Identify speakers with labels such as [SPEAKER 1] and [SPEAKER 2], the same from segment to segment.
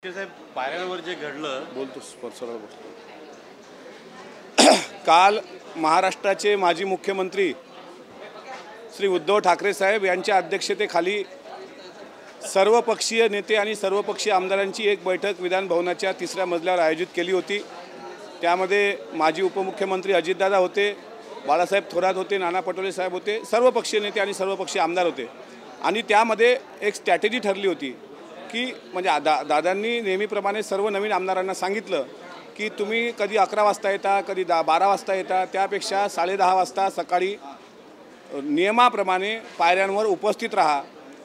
[SPEAKER 1] साहेब, पायऱ्यांवर जे घडलं
[SPEAKER 2] बोलतो स्पर्शला बसतो. काल महाराष्ट्राचे माजी मुख्यमंत्री श्री उद्धव ठाकरे साहेब यांच्या अध्यक्षतेखाली सर्वपक्षीय नेते आणि सर्वपक्षीय आमदारांची एक बैठक विधान भवनाच्या 3ऱ्या मजल्यावर आयोजित केली होती. त्यामध्ये माजी उपमुख्यमंत्री अजितदादा होते, बाळासाहेब थोरात होते, नाना पटोले साहेब होते, सर्वपक्षीय नेते आणि सर्वपक्षीय आमदार होते. आणि त्यामध्ये एक स्ट्रॅटेजी ठरली होती की म्हणजे दादांनी नेहमीप्रमाणे सर्व नवीन आमदारांना सांगितलं की तुम्ही कधी 11 वाजता येता, कधी 12 वाजता येता, त्यापेक्षा 10:30 वाजता सकाळी नियमाप्रमाणे पायऱ्यांवर उपस्थित राहा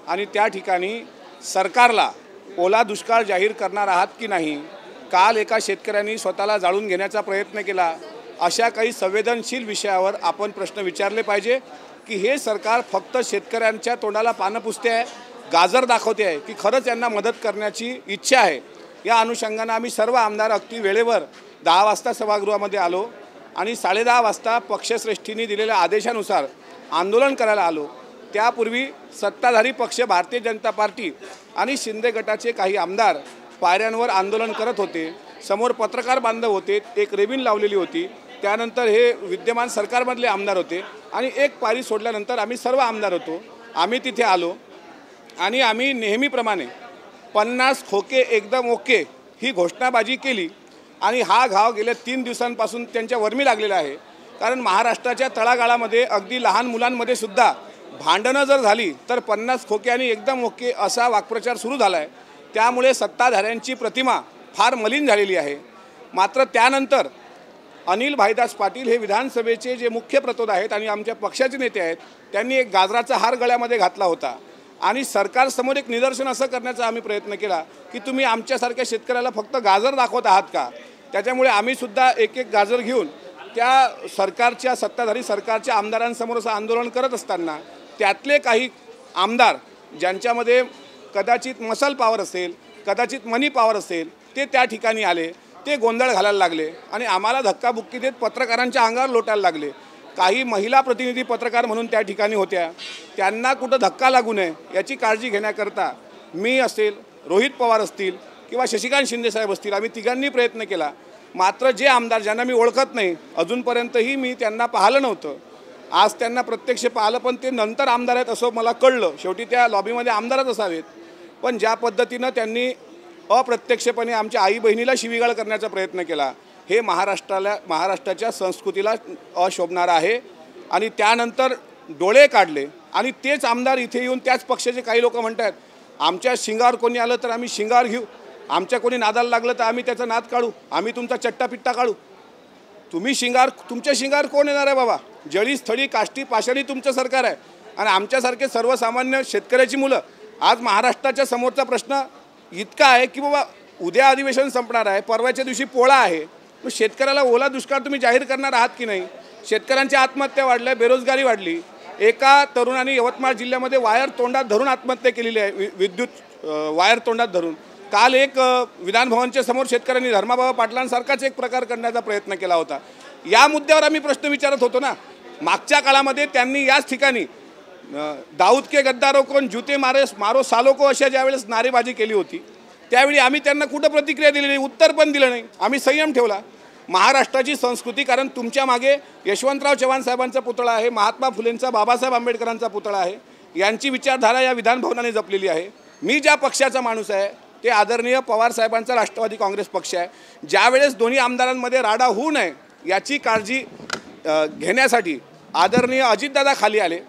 [SPEAKER 2] आणि त्या ठिकाणी सरकारला ओला दुष्काळ जाहीर करणार आहात की नाही. काल एका शेतकऱ्यांनी स्वतःला जाळून घेण्याचा प्रयत्न केला. अशा काही संवेदनशील विषयावर आपण प्रश्न विचारले पाहिजे की हे सरकार फक्त शेतकऱ्यांच्या तोंडाला पानं पुसते आहे, गाजर दाखवते आहे की खरंच यांना मदत करण्याची इच्छा आहे. या अनुषंगाने आम्ही सर्व आमदार अगदी वेळेवर 10 वाजता सभागृहामध्ये आलो आणि 10:30 वाजता पक्षश्रेष्ठींनी दिलेल्या आदेशानुसार आंदोलन करायला आलो. त्यापूर्वी सत्ताधारी पक्ष भारतीय जनता पार्टी आणि शिंदे गटाचे काही आमदार पायऱ्यांवर आंदोलन करत होते. समोर पत्रकार बांधव होते, एक रेबिन लावलेली होती. त्यानंतर हे विद्यमान सरकारमधले आमदार होते आणि एक पायरी सोडल्यानंतर आम्ही सर्व आमदार होतो. आम्ही तिथे आलो आणि आम्ही नेहमीप्रमाणे 50 खोके एकदम ओके ही घोषणाबाजी केली आणि हा घाव गेल्या 3 दिवसांपासून त्यांच्या वर्मी लागलेला आहे. कारण महाराष्ट्राच्या तळागाळामध्ये अगदी लहान मुलांमध्ये सुद्धा भांडणं जर झाली तर 50 खोके आणि एकदम ओके असा वाक्प्रचार सुरू झाला आहे. त्यामुळे सत्ताधाऱ्यांची प्रतिमा फार मलिन झालेली आहे. मात्र त्यानंतर अनिल भाईदास पाटील हे विधानसभेचे जे मुख्य प्रतोद आहेत आणि आमच्या पक्षाचे नेते आहेत, त्यांनी एक गाजराचा हार गळ्यामध्ये घातला होता आणि सरकारसमोर एक निदर्शन असं करण्याचा आम्ही प्रयत्न केला की तुम्ही आमच्यासारख्या शेतकऱ्याला फक्त गाजर दाखवत आहात का. त्याच्यामुळे आम्ही सुद्धा एक गाजर घेऊन त्या सरकारच्या सत्ताधारी सरकारच्या आमदारांसमोर असं आंदोलन करत असताना त्यातले काही आमदार ज्यांच्यामध्ये कदाचित मसल पॉवर असेल, कदाचित मनी पॉवर असेल, ते त्या ठिकाणी आले. ते गोंधळ घालायला लागले आणि आम्हाला धक्काबुक्की देत पत्रकारांच्या अंगावर लोटायला लागले. काही महिला प्रतिनिधी पत्रकार म्हणून त्या ठिकाणी होत्या. त्यांना कुठं धक्का लागू नये याची काळजी घेण्याकरता मी असेल, रोहित पवार असतील किंवा शशिकांत शिंदेसाहेब असतील, आम्ही तिघांनी प्रयत्न केला. मात्र जे आमदार ज्यांना मी ओळखत नाही, अजूनपर्यंतही मी त्यांना पाहिलं नव्हतं, आज त्यांना प्रत्यक्ष पाहिलं, पण ते नंतर आमदार आहेत असं मला कळलं. शेवटी त्या लॉबीमध्ये आमदारच असावेत. पण ज्या पद्धतीनं त्यांनी अप्रत्यक्षपणे आमच्या आई बहिणीला शिवीगाळ करण्याचा प्रयत्न केला, हे महाराष्ट्राच्या संस्कृतीला अशोभणारं आहे. आणि त्यानंतर डोळे काढले आणि तेच आमदार इथे येऊन त्याच पक्षाचे काही लोक म्हणतात आमच्या शिंगावर कोणी आलं तर आम्ही शिंगावर घेऊ, आमच्या कोणी नादाला लागलं तर आम्ही त्याचा नाद काढू, आम्ही तुमचा चट्टापिट्टा काढू. तुम्ही तुमच्या शिंगावर कोण येणार आहे बाबा. जळी स्थळी काष्टी पाषाणी तुमचं सरकार आहे आणि आमच्यासारखे सर्वसामान्य शेतकऱ्याची मुलं. आज महाराष्ट्राच्या समोरचा प्रश्न इतका आहे की बाबा उद्या अधिवेशन संपणार आहे, परवाच्या दिवशी पोळा आहे, मग शेतकऱ्याला ओला दुष्काळ तुम्ही जाहीर करणार आहात की नाही. शेतकऱ्यांच्या आत्महत्या वाढल्या, बेरोजगारी वाढली. एका तरुणाने यवतमाळ जिल्ह्यामध्ये वायर तोंडात धरून आत्महत्या केलेली आहे, विद्युत वायर तोंडात धरून. काल एक विधानभवनच्या समोर शेतकऱ्यांनी धर्माबाबा पाटलांसारखाच एक प्रकार करण्याचा प्रयत्न केला होता. या मुद्द्यावर आम्ही प्रश्न विचारत होतो ना. मागच्या काळामध्ये त्यांनी याच ठिकाणी दाऊद के गद्दारो कोण जूते मारो सालो को अशा ज्यावेळेस नारेबाजी केली होती, त्यावेळी आम्ही त्यांना कुठं प्रतिक्रिया दिली नाही, उत्तर पण दिलं नाही. आम्ही संयम ठेवला. महाराष्ट्राची संस्कृती, कारण तुमच्या मागे यशवंतराव चव्हाण साहेबांचा पुतळा आहे, महात्मा फुलेंचा, बाबासाहेब आंबेडकरांचा पुतळा आहे. यांची विचारधारा या विधानभवनाने जपलेली आहे. मी ज्या पक्षाचा माणूस आहे ते आदरणीय पवारसाहेबांचा राष्ट्रवादी काँग्रेस पक्ष आहे. ज्यावेळेस दोन्ही आमदारांमध्ये राडा होऊ नये याची काळजी घेण्यासाठी आदरणीय अजितदादा खाली आले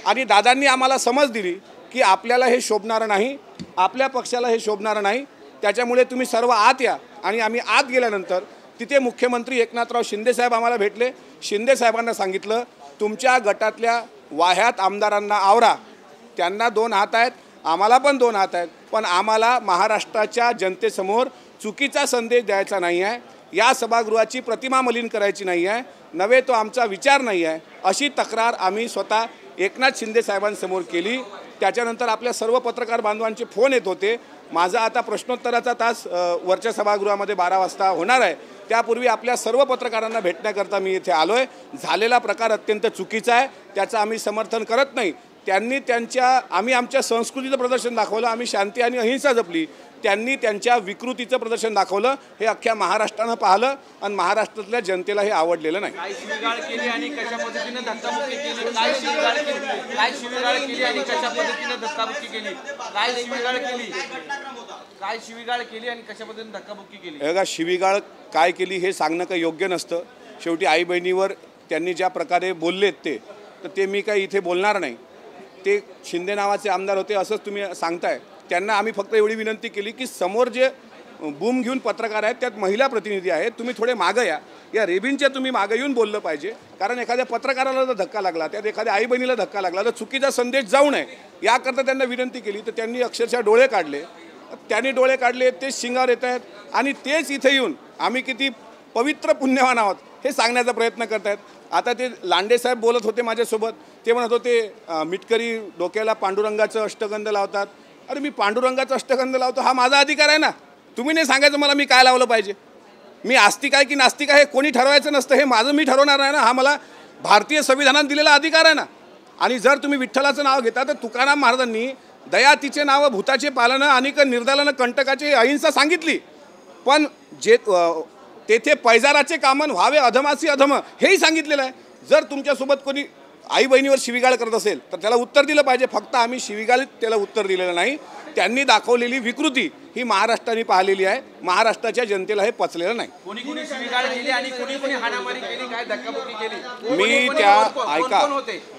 [SPEAKER 2] आणि दादांनी आम्हाला समज दिली की आपल्याला हे शोभणारं नाही, आपल्या पक्षाला हे शोभणारं नाही, त्याच्यामुळे तुम्ही सर्व आत या. आणि आम्ही आत गेल्यानंतर तिथे मुख्यमंत्री एकनाथराव शिंदेसाहेब आम्हाला भेटले. शिंदेसाहेबांना सांगितलं तुमच्या गटातल्या वाह्यात आमदारांना आवरा, त्यांना 2 हात आहेत, आम्हाला पण 2 हात आहेत, पण आम्हाला महाराष्ट्राच्या जनतेसमोर चुकीचा संदेश द्यायचा नाही आहे, या सभागृहाची प्रतिमा मलिन करायची नाही आहे, नव्हे तो आमचा विचार नाही आहे, अशी तक्रार आम्ही स्वतः एकनाथ शिंदे साहेबांसमोर केली. त्याच्यानंतर आपल्या सर्व पत्रकार बांधवांचे फोन येत होते. माझा आता प्रश्नोत्तराचा तास वरच्या सभागृहामध्ये 12 वाजता होणार आहे. त्यापूर्वी आपल्या सर्व पत्रकारांना भेटण्याकरता मी इथे आलो आहे. झालेला प्रकार अत्यंत चुकीचा आहे, त्याचं आम्ही समर्थन करत नाही. त्यांनी आम्ही आमच्या संस्कृतीचं प्रदर्शन दाखवलं, आम्ही शांती आणि अहिंसा जपली. त्यांनी त्यांच्या विकृतीचं प्रदर्शन दाखवलं. हे अख्ख्या महाराष्ट्रानं पाहिलं आणि महाराष्ट्रातल्या जनतेला हे आवडलेलं नाही.
[SPEAKER 3] काय शिवीगाळ केली आणि कशा पद्धतीने धक्काबुक्की केली, काय शिवीगाळ केली, काय शिवीगाळ केली आणि कशा पद्धतीने धक्काबुक्की केली, काय शिवीगाळ केली, काय शिवीगाळ केली आणि कशा पद्धतीने धक्काबुक्की केली.
[SPEAKER 2] बघा, शिवीगाळ काय केली हे सांगणं काही योग्य नसतं. शेवटी आई बहिणीवर त्यांनी ज्या प्रकारे बोललेत ते मी काही इथे बोलणार नाही. ते शिंदे नावाचे आमदार होते असंच तुम्ही सांगताय. त्यांना आम्ही फक्त एवढी विनंती केली की समोर जे बूम घेऊन पत्रकार आहेत त्यात महिला प्रतिनिधी आहेत, तुम्ही थोडे मागं या रेबिनच्या तुम्ही मागं येऊन बोललं पाहिजे. कारण एखाद्या पत्रकाराला जर धक्का लागला, त्यात एखाद्या आई बहिणीला धक्का लागला तर चुकीचा संदेश जाऊ नये याकरता त्यांना विनंती केली. तर त्यांनी अक्षरशः डोळे काढले. त्यांनी डोळे काढले, तेच शिंगावर येत आहेत आणि तेच इथे येऊन आम्ही किती पवित्र पुण्यवान आहोत हे सांगण्याचा प्रयत्न करत आहेत. आता ते लांडे साहेब बोलत होते माझ्यासोबत. ते म्हणत होते मिटकरी डोक्याला पांडुरंगाचं अष्टगंध लावतात. अरे मी पांडुरंगाचा अष्टगंध लावतो हा माझा अधिकार आहे ना. तुम्ही नाही सांगायचं मला मी काय लावलं पाहिजे. मी आस्तिक आहे की नास्तिक आहे हे कोणी ठरवायचं नसतं. हे माझं मी ठरवणार आहे ना. हा मला भारतीय संविधानात दिलेला अधिकार आहे ना. आणि जर तुम्ही विठ्ठलाचं नाव घेता तर तुकाराम महाराजांनी दया तिचे नाव भूताचे पालन आणि निर्दालन कंटकाचे अहिंसा सांगितली. पण जे तेथे पैजाराचे कामन व्हावे अधमासी अधम हेही सांगितलेलं आहे. जर तुमच्यासोबत कोणी आई बहिणीवर शिवीगाळ करत असेल तर त्याला उत्तर दिलं पाहिजे. फक्त आम्ही शिवीगाळीत त्याला उत्तर दिलेलं नाही. त्यांनी दाखवलेली विकृती ही महाराष्ट्राने पाहिलेली आहे. महाराष्ट्राच्या जनतेला हे पचलेलं नाही.
[SPEAKER 3] कोणी कोणी शिवीगाळ केली आणि कोणी कोणी हाणामारी केली, काय धक्काबुक्की केली,
[SPEAKER 2] मी त्या ऐका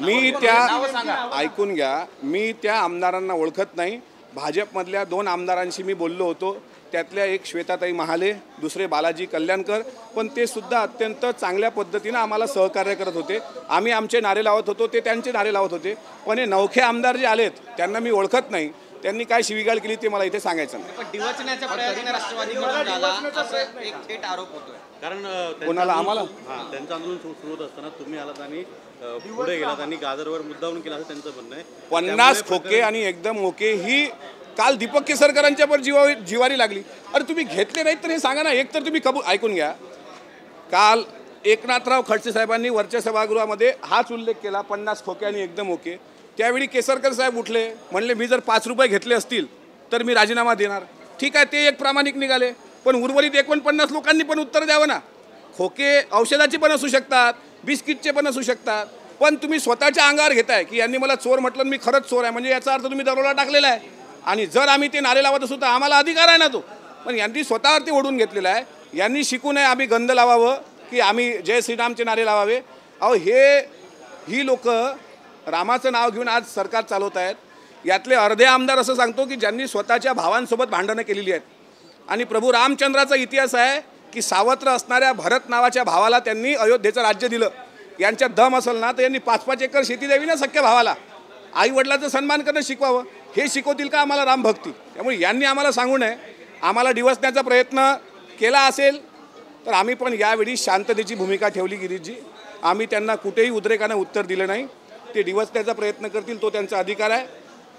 [SPEAKER 2] मी त्या
[SPEAKER 3] नावं सांगा.
[SPEAKER 2] ऐकून घ्या. मी त्या आमदारांना ओळखत नाही. भाजपमधल्या 2 आमदारांशी मी बोललो होतो. त्यातल्या एक श्वेताताई महाले, दुसरे बालाजी कल्याणकर. पण ते सुद्धा अत्यंत चांगल्या पद्धतीनं आम्हाला सहकार्य करत होते. आम्ही आमचे नारे लावत होतो, ते त्यांचे नारे लावत होते. पण हे नवखे आमदार जे आलेत त्यांना मी ओळखत नाही. त्यांनी काय शिवीगाळ केली ते मला इथे सांगायचं नाही.
[SPEAKER 4] पण डिवचण्याचा प्रयत्न राष्ट्रवादीकडून झाला असं एक थेट आरोप होतोय.
[SPEAKER 1] कारण
[SPEAKER 2] कोणाला आम्हाला
[SPEAKER 1] त्यांचं आंदोलन सुरू होत असताना तुम्ही आलात आणि पुढे गेलात आणि गाजरवर मुद्दावून केला असं त्यांचं म्हणणं आहे.
[SPEAKER 2] 50 खोके आणि एकदम ओके ही काल दीपक केसरकरांच्या पण जिवारी लागली. अरे तुम्ही घेतले नाहीत तर हे सांगा ना. एक तर तुम्ही कबूल ऐकून घ्या. काल एकनाथराव खडसे साहेबांनी वरच्या सभागृहामध्ये हाच उल्लेख केला 50 खोके आणि एकदम ओके. त्यावेळी केसरकर साहेब उठले, म्हणले मी जर 5 रुपये घेतले असतील तर मी राजीनामा देणार. ठीक आहे, ते एक प्रामाणिक निघाले. पण उर्वरित 49 लोकांनी पण उत्तर द्यावं ना. खोके औषधाचे पण असू शकतात, बिस्किटचे पण असू शकतात. पण तुम्ही स्वतःच्या अंगावर घेताय की यांनी मला चोर म्हटलं मी खरंच चोर आहे, म्हणजे याचा अर्थ तुम्ही दरोडा टाकलेला आहे. आणि जर आम्ही ते नारे लावत असू तर आम्हाला अधिकार आहे ना तो. पण यांनी स्वतःवरती ओढून घेतलेला आहे. यांनी शिकू नये आम्ही गंध लावावं की आम्ही जय श्रीरामचे नारे लावावे. अहो ही लोक रामाचं नाव घेऊन आज सरकार चालवत आहेत. यातले अर्धे आमदार असं सांगतो की ज्यांनी स्वतःच्या भावांसोबत भांडणं केलेली आहेत. आणि प्रभू रामचंद्राचा इतिहास आहे की सावत्र असणाऱ्या भरत नावाच्या भावाला त्यांनी अयोध्येचं राज्य दिलं. यांच्यात दम असेल ना तर यांनी 5-5 एकर शेती द्यावी ना सख्या भावाला. आई वडिलाचं सन्मान करणं शिकवावं. हे शिकवतील का आम्हाला रामभक्ती. त्यामुळे यांनी आम्हाला सांगू नये. आम्हाला डिवचण्याचा प्रयत्न केला असेल तर आम्ही पण यावेळी शांततेची भूमिका ठेवली. गिरीशजी, आम्ही त्यांना कुठेही उद्रेकानं उत्तर दिलं नाही. ते डिवचण्याचा प्रयत्न करतील तो त्यांचा अधिकार आहे.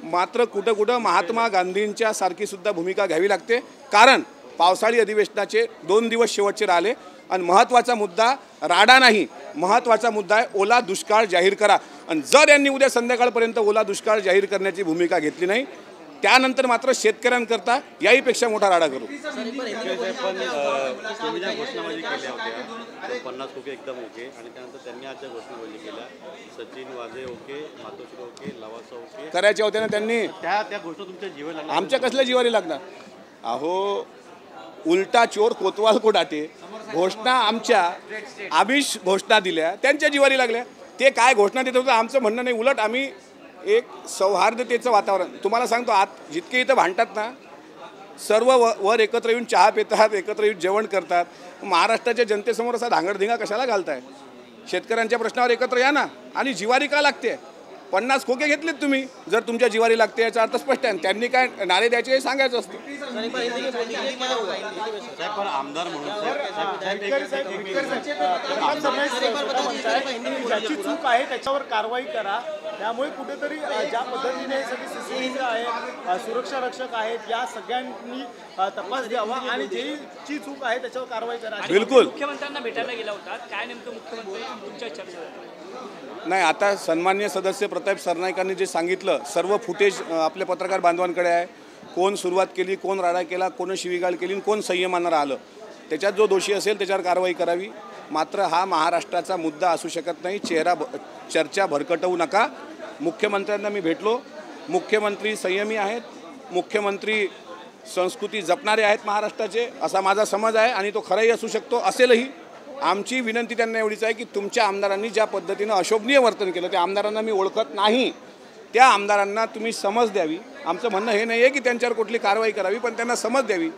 [SPEAKER 2] मात्र कुठं महात्मा गांधींच्या सारखी सुद्धा भूमिका घ्यावी लागते. कारण पावसाळी अधिवेशनाचे 2 दिवस शेवटचे राहिले आणि महत्त्वाचा मुद्दा राडा नाही, महत्त्वाचा मुद्दा आहे ओला दुष्काळ जाहीर करा. आणि जर यांनी उद्या संध्याकाळपर्यंत ओला दुष्काळ जाहीर करण्याची भूमिका घेतली नाही त्यानंतर मात्र शेतकऱ्यांकरता याहीपेक्षा मोठा राडा करू.
[SPEAKER 1] पण तुम्ही ज्या घोषणाबाजी केल्या होत्या 50 खोके एकदम ओके आणि त्यानंतर त्यांनी आज ज्या घोषणाबाजी केल्या सचिन वाझे ओके, मातोश्री ओके, लवासा ओके
[SPEAKER 2] करायच्या होत्या ना त्यांनी.
[SPEAKER 1] त्या घोषणा तुमच्या जीवाला लागल्या.
[SPEAKER 2] आमच्या कसल्या जिवारी लागणार. अहो उलटा चोर कोतवाल को डाटे. घोषणा आमच्या आमिष घोषणा दिल्या त्यांच्या जिवारी लागल्या. ते काय घोषणा देत होतं आमचं म्हणणं नाही. उलट आम्ही एक सौहार्दतेचं वातावरण तुम्हाला सांगतो. आत जितके इथं भांडतात ना सर्व वर एकत्र येऊन चहा पितात, एकत्र येऊन जेवण करतात. महाराष्ट्राच्या जनतेसमोर असा धांगडधिंगा कशाला घालताय. शेतकऱ्यांच्या प्रश्नावर एकत्र या ना. आणि जिवारी का लागते. 50 खोके घेतलेत तुम्ही. जर तुमच्या जिवारी लागते याचा अर्थ स्पष्ट आहे. त्यांनी काय नारे द्यायचे हे सांगायचं असतं.
[SPEAKER 1] पण आमदार म्हणून
[SPEAKER 5] ज्याची चूक आहे त्याच्यावर कारवाई करा. त्यामुळे कुठेतरी ज्या पद्धतीने सगळे सीसीटीव्ही आहेत, सुरक्षा रक्षक आहेत, या सगळ्यांनी तपास द्यावा आणि जी चूक आहे त्याच्यावर कारवाई करा.
[SPEAKER 2] बिलकुल.
[SPEAKER 6] मुख्यमंत्र्यांना भेटायला गेला होता, काय नेमकं मुख्यमंत्री तुमच्या चर्चा
[SPEAKER 2] नाही. आता सन्माननीय सदस्य प्रताप सरनाईकांनी जे सांगितलं सर्व फुटेज आपल्या पत्रकार बांधवांकडे आहे. कोण सुरुवात केली, कोण राडा केला, कोण शिवीगाळ केली, कोण संयमानं राहिलं, त्याच्यात जो दोषी असेल त्याच्यावर कारवाई करावी. मात्र हा महाराष्ट्राचा मुद्दा असू शकत नाही. चर्चा भरकटवू नका. मुख्यमंत्र्यांना मी भेटलो. मुख्यमंत्री संयमी आहेत, मुख्यमंत्री संस्कृती जपणारे आहेत महाराष्ट्राचे, असा माझा समज आहे आणि तो खराही असू शकतो, असेलही. आमची विनंती त्यांना एवढीच आहे की तुमच्या आमदारांनी ज्या पद्धतीनं अशोभनीय वर्तन केलं, त्या आमदारांना मी ओळखत नाही, त्या आमदारांना तुम्ही समज द्यावी. आमचं म्हणणं हे नाही आहे की त्यांच्यावर कुठली कारवाई करावी, पण त्यांना समज द्यावी.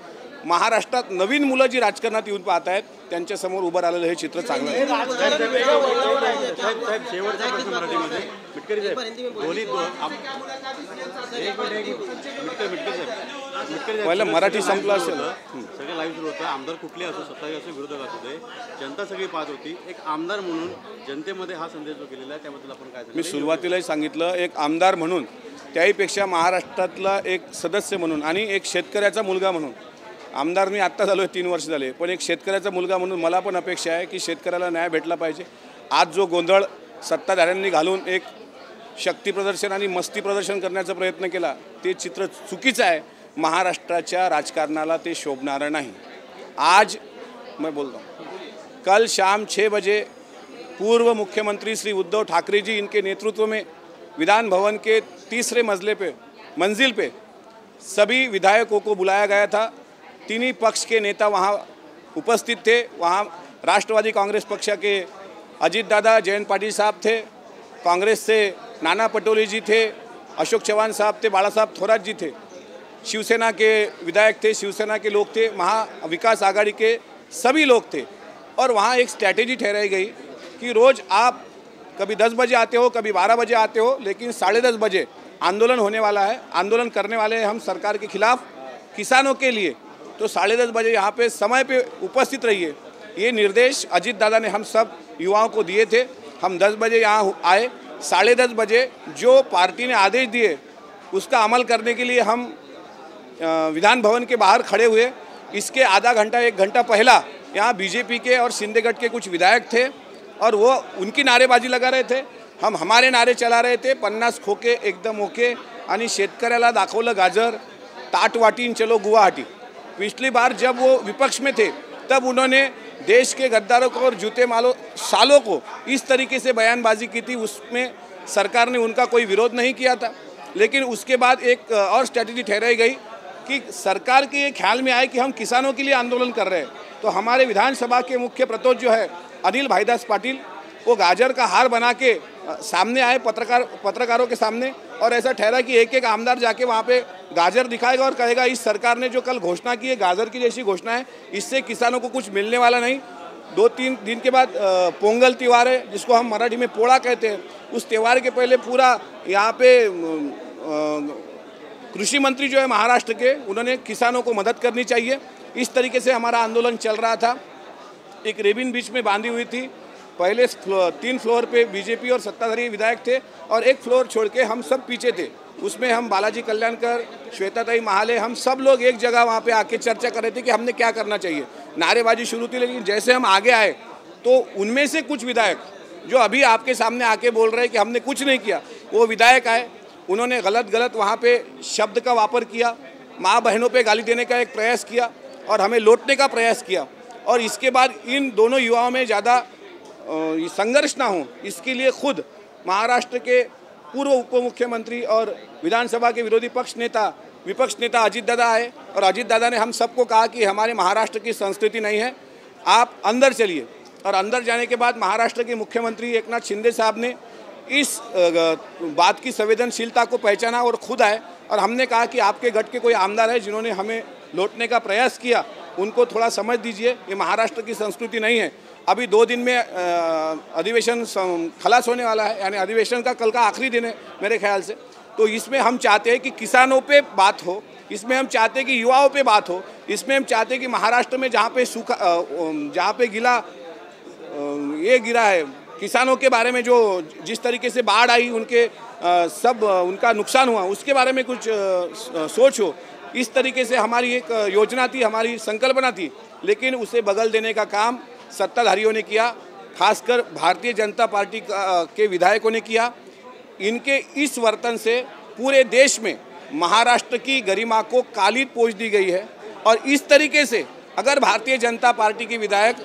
[SPEAKER 2] महाराष्ट्रात नवीन मुलं जी राजकारणात येऊन पाहत आहेत त्यांच्यासमोर उभं राहिलेलं हे चित्र चांगलं आहे.
[SPEAKER 1] साहेब शेवटचा प्रश्न मराठीमध्ये. मिटकरी साहेब दोन्ही
[SPEAKER 2] पहिलं मराठी संपलं असेल.
[SPEAKER 1] सगळं लाईव्ह सुरू होतं. आमदार कुठले असो, सत्ताधारी असो, विरोधक असू दे, जनता सगळी पाहत होती. एक आमदार म्हणून जनतेमध्ये हा संदेश जो केलेला आहे त्याबद्दल आपण काय सांगाल?
[SPEAKER 2] मी सुरुवातीलाही सांगितलं, एक आमदार म्हणून, त्याहीपेक्षा महाराष्ट्रातला एक सदस्य म्हणून आणि एक शेतकऱ्याचा मुलगा म्हणून. आमदार मी आत्ता झालो आहे, 3 वर्ष झाले, पण एक शेतकऱ्याचा मुलगा म्हणून मला पण अपेक्षा आहे की शेतकऱ्याला न्याय भेटला पाहिजे. आज जो गोंधळ सत्ताधाऱ्यांनी घालून एक शक्ती प्रदर्शन आणि मस्ती प्रदर्शन करण्याचा प्रयत्न केला, ते चित्र चुकीचं आहे. महाराष्ट्राच्या राजकारणाला ते शोभणारं नाही. आज मैं बोलता हूँ, कल शाम 6 बजे पूर्व मुख्यमंत्री श्री उद्धव ठाकरे जी इनके नेतृत्व में विधान भवन के 3रे मंजिल पे सभी विधायकों को बुलाया गया था. तीनों पक्ष के नेता वहाँ उपस्थित थे. वहाँ राष्ट्रवादी कांग्रेस पक्ष के अजीत दादा, जयंत पाटिल साहब थे, कांग्रेस से नाना पटोले जी थे, अशोक चौहान साहब थे, बाला साहब थोरात जी थे, शिवसेना के विधायक थे, शिवसेना के लोग थे, महाविकास आघाड़ी के सभी लोग थे. और वहाँ एक स्ट्रैटेजी ठहराई गई कि रोज़ आप कभी 10 बजे आते हो, कभी 12 बजे आते हो, लेकिन 10:30 बजे आंदोलन होने वाला है. आंदोलन करने वाले हैं हम सरकार के खिलाफ, किसानों के लिए. तो 10:30 बजे यहाँ पे समय पे उपस्थित रहिए. ये निर्देश अजीत दादा ने हम सब युवाओं को दिए थे. हम 10 बजे यहाँ आए. 10:30 बजे जो पार्टी ने आदेश दिए उसका अमल करने के लिए हम विधान भवन के बाहर खड़े हुए. इसके आधा घंटा 1 घंटा पहला यहाँ बीजेपी के और शिंदेगढ़ के कुछ विधायक थे और वो उनकी नारेबाजी लगा रहे थे. हम हमारे नारे चला रहे थे, 50 खोके एकदम ओके, आणि शेतकऱ्याला दाखवलं गाजर, ताट वाटीन चलो गुवाहाटी. पिछली बार जब वो विपक्ष में थे तब उन्होंने देश के गद्दारों को और जूते मालो सालों को इस तरीके से बयानबाजी की थी. उसमें सरकार ने उनका कोई विरोध नहीं किया था. लेकिन उसके बाद एक और स्ट्रैटेजी ठहराई गई कि सरकार के ये ख्याल में आए कि हम किसानों के लिए आंदोलन कर रहे हैं. तो हमारे विधानसभा के मुख्य प्रतोष जो है अनिल भाईदास पाटिल, वो गाजर का हार बना के सामने आए पत्रकारों के सामने, और ऐसा ठहरा कि एक आमदार जाके वहाँ पे गाजर दिखाएगा और कहेगा इस सरकार ने जो कल घोषणा की है गाजर की जैसी घोषणा है, इससे किसानों को कुछ मिलने वाला नहीं. 2-3 दिन के बाद पोंगल त्यौहार है, जिसको हम मराठी में पोड़ा कहते हैं. उस त्यौहार के पहले पूरा यहाँ पे कृषि मंत्री जो है महाराष्ट्र के, उन्होंने किसानों को मदद करनी चाहिए. इस तरीके से हमारा आंदोलन चल रहा था. एक रेबिन बीच में बांधी हुई थी. पहले 3 फ्लोर पे बीजेपी और सत्ताधारी विधायक थे और 1 फ्लोर छोड़ के हम सब पीछे थे. उसमें हम बालाजी कल्याणकर, श्वेताताई महाले, हम सब लोग एक जगह वहाँ पे आके चर्चा कर रहे थे कि हमने क्या करना चाहिए. नारेबाजी शुरू थी, लेकिन जैसे हम आगे आए तो उनमें से कुछ विधायक जो अभी आपके सामने आके बोल रहे हैं कि हमने कुछ नहीं किया, वो विधायक आए, उन्होंने गलत वहाँ पे शब्द का वापर किया, माँ बहनों पे गाली देने का एक प्रयास किया और हमें लौटने का प्रयास किया. और इसके बाद इन दोनों युवाओं में ज़्यादा संघर्ष ना हो, इसके लिए खुद महाराष्ट्र के पूर्व उप मुख्यमंत्री और विधानसभा के विरोधी विपक्ष नेता अजीत दादा आए. और अजीत दादा ने हम सबको कहा कि हमारे महाराष्ट्र की संस्कृति नहीं है, आप अंदर चलिए. और अंदर जाने के बाद महाराष्ट्र के मुख्यमंत्री एकनाथ शिंदे साहब ने इस बात की संवेदनशीलता को पहचाना और खुद आए. और हमने कहा कि आपके गढ़ के कोई आमदार है जिन्होंने हमें लौटने का प्रयास किया, उनको थोड़ा समझ दीजिए, ये महाराष्ट्र की संस्कृति नहीं है. अभी 2 दिन में अधिवेशन खलास होने वाला है, यानी अधिवेशन का कल का आखिरी दिन है मेरे ख्याल से. तो इसमें हम चाहते हैं कि किसानों पे बात हो, इसमें हम चाहते हैं कि युवाओं पे बात हो, इसमें हम चाहते हैं कि महाराष्ट्र में जहाँ पे सूखा, जहाँ पे ये गिरा है, किसानों के बारे में जो जिस तरीके से बाढ़ आई, उनके सब उनका नुकसान हुआ, उसके बारे में कुछ सोच हो. इस तरीके से हमारी एक योजना थी, हमारी संकल्पना थी, लेकिन उसे बगल देने का काम सत्ताधारियों ने किया, खासकर भारतीय जनता पार्टी के विधायकों ने किया. इनके इस वर्तन से पूरे देश में महाराष्ट्र की गरिमा को कालिद पोंछ दी गई है। और इस तरीके से अगर भारतीय जनता पार्टी के विधायक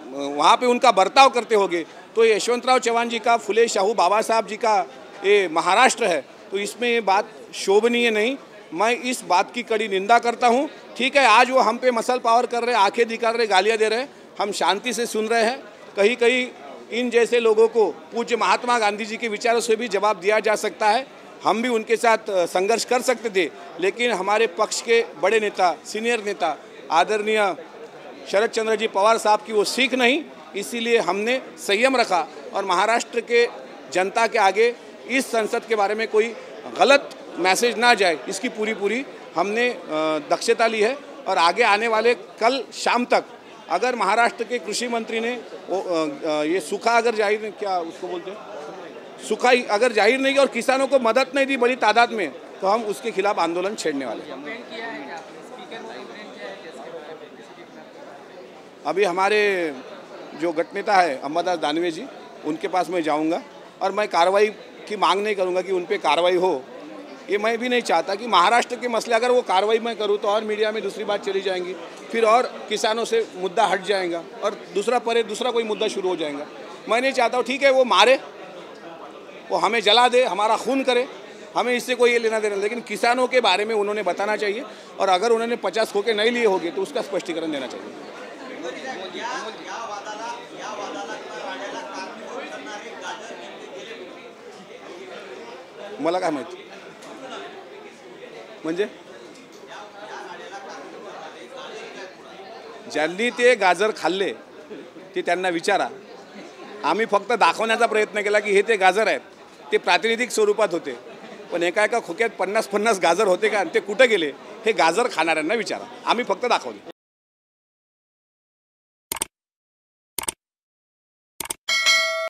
[SPEAKER 2] वहाँ पे उनका बर्ताव करते होंगे तो यशवंतराव चव्हाण जी का, फुले शाहू बाबा साहब जी का ये महाराष्ट्र है, तो इसमें ये बात शोभनीय नहीं। मैं इस बात की कड़ी निंदा करता हूँ। ठीक है, आज वो हम पे मसल पावर कर रहे, आंखें दिखा रहे, गालियाँ दे रहे, हम शांति से सुन रहे हैं। कहीं कहीं इन जैसे लोगों को पूज्य महात्मा गांधी जी के विचारों से भी जवाब दिया जा सकता है। हम भी उनके साथ संघर्ष कर सकते थे, लेकिन हमारे पक्ष के बड़े नेता, सीनियर नेता आदरणीय शरद चंद्र जी पवार साहब की वो सीख नहीं, इसीलिए हमने संयम रखा और महाराष्ट्र के जनता के आगे इस संसद के बारे में कोई गलत मैसेज ना जाए, इसकी पूरी हमने दक्षता ली है। और आगे आने वाले कल शाम तक अगर महाराष्ट्र के कृषि मंत्री ने ये सूखा अगर जाहिर, क्या उसको बोलते हैं, सूखा अगर जाहिर नहीं किया और किसानों को मदद नहीं दी बड़ी तादाद में, तो हम उसके खिलाफ आंदोलन छेड़ने वाले हैं। अभी हमारे जो गटनेता है अंबादास दानवे जी, उनके पास मैं जाऊंगा और मैं कार्रवाई की मांग नहीं करूंगा कि उन पे कार्रवाई हो। ये मैं भी नहीं चाहता कि महाराष्ट्र के मसले अगर वो कार्रवाई मैं करूँ तो और मीडिया में दूसरी बात चली जाएंगी, फिर और किसानों से मुद्दा हट जाएगा और दूसरा कोई मुद्दा शुरू हो जाएगा। मैं नहीं चाहता हूँ। ठीक है, वो मारे, वो हमें जला दे, हमारा खून करे, हमें इससे कोई ये लेना देना, लेकिन किसानों के बारे में उन्होंने बताना चाहिए और अगर उन्होंने 50 खोके नहीं लिए होंगे तो उसका स्पष्टीकरण देना चाहिए। मला काय माहिती म्हणजे ज्यांनी ते गाजर खाल्ले ते त्यांना विचारा। आम्ही फक्त दाखवण्याचा प्रयत्न केला की हे ते गाजर आहेत, ते प्रातिनिधिक स्वरूपात होते, पण एका खोक्यात 50-50 गाजर होते का, ते कुठे गेले हे गाजर खाणाऱ्यांना विचारा। आम्ही फक्त दाखवले।